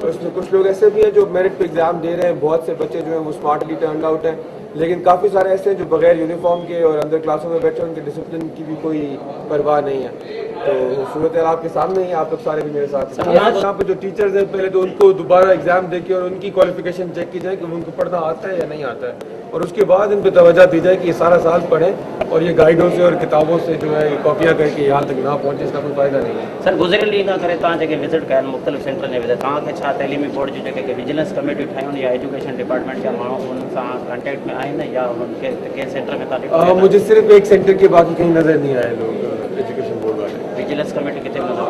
I: उसमें कुछ लोग ऐसे भी हैं जो मेरिट पे एग्ज़ाम दे रहे हैं, बहुत से बच्चे जो हैं वो स्मार्टली टर्न आउट हैं, लेकिन काफ़ी सारे ऐसे हैं जो बगैर यूनिफॉर्म के और अंदर क्लासों में बैठे उनके डिसिप्लिन की भी कोई परवाह नहीं है। तो सूरत हाल आपके सामने ही, आप लोग सारे भी मेरे साथ हैं। यहाँ पे जो टीचर्स हैं पहले तो उनको दोबारा एग्जाम देके और उनकी क्वालिफिकेशन चेक की जाए कि उनको पढ़ना आता है या नहीं आता है, और उसके बाद इन पर तवज्जो दी जाए कि ये सारा साल पढ़ें और ये गाइडों से और किताबों से जो है कॉपियाँ करके यहाँ तक ना पहुँचे, इसका कोई फ़ायदा नहीं है।
J: सर गुज़िरियल ॾींहं खां करे तव्हां जेके विज़िट कया आहिनि मुख़्तलिफ़ सेंटर जे विज़िट, तव्हांखे छा तइलीमी बोर्ड जी जेके विजिलेंस कमेटियूं ठाहियूं या एजुकेशन डिपार्टमेंट जा माण्हू उन्हनि सां कॉन्टेक्ट में आहिनि या उन्हनि खे कंहिं सेंटर में तव्हां
I: मुझे सिर्फ एक सेंटर के, बाकी कहीं नज़र नहीं आए लोग एजुकेशन बोर्ड वाले।
J: विजिलेंस कमेटी किथे नज़र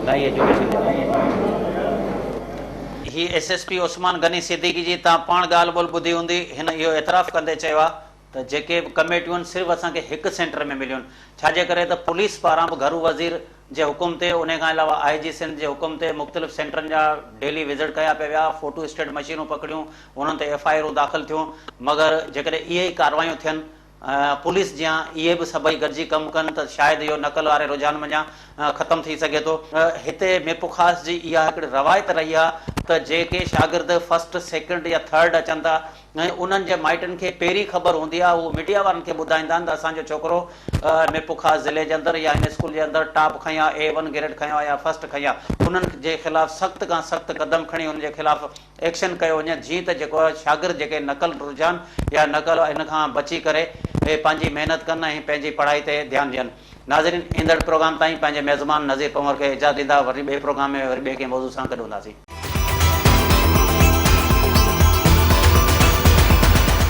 J: नई एजुकेशन
A: ही SSP उस्मान गनी सिद्दीकी जी तव्हां पाण ॻाल्हि ॿोल ॿुधी हूंदी, हिन इहो एतराफ़ कंदे चयो आहे त जेके बि कमेटियूं आहिनि सिर्फ़ु असांखे हिकु सेंटर में मिलियूं आहिनि, छाजे करे त पुलिस पारां बि घरू वज़ीर जे हुकुम ते, उन खां अलावा IG सिंध जे हुकुम ते मुख़्तलिफ़ सेंटरनि जा डेली विज़िट कया पिया विया, फ़ोटो स्टेट मशीनूं पकड़ियूं, उन्हनि ते FIR दाख़िल थियूं, मगर जेकॾहिं इहे ई कार्रवायूं थियनि पुलिस जियां इहे बि सभई गॾिजी कमु कनि त शायदि इहो नकल वारे रुझान वञा ख़तमु थी सघे थो। हिते मीरपुर ख़ासि जी इहा हिकिड़ी रवायत रही आहे त जेके शागिर्द फस्ट सेकेंड या थर्ड अचनि था ऐं उन्हनि जे माइटनि खे पहिरीं ख़बर हूंदी आहे, उहो मीडिया वारनि खे ॿुधाईंदा आहिनि त असांजो छोकिरो मीरपुर ख़ासि ज़िले जे अंदरि या हिन स्कूल जे अंदरि टॉप खईं आहे, A1 ग्रेड खयो आहे या फस्ट खईं आहे, उन्हनि जे ख़िलाफ़ु सख़्त खां सख़्तु क़दम खणी उन जे ख़िलाफ़ु एक्शन कयो वञे, जीअं त जेको आहे शागिर्द जेके नकल रुझान या नकल हिन खां बची करे पंहिंजी महिनत कनि ऐं पंहिंजी पढ़ाई ते ध्यानु ॾियनि। नाज़रीन, ईंदड़ प्रोग्राम ताईं पंहिंजे मेज़बान नज़ीर पंवर खे इजाज़त ॾींदा, वरी ॿिए प्रोग्राम में वरी ॿिए कंहिं मौज़ू सां गॾु हूंदासीं।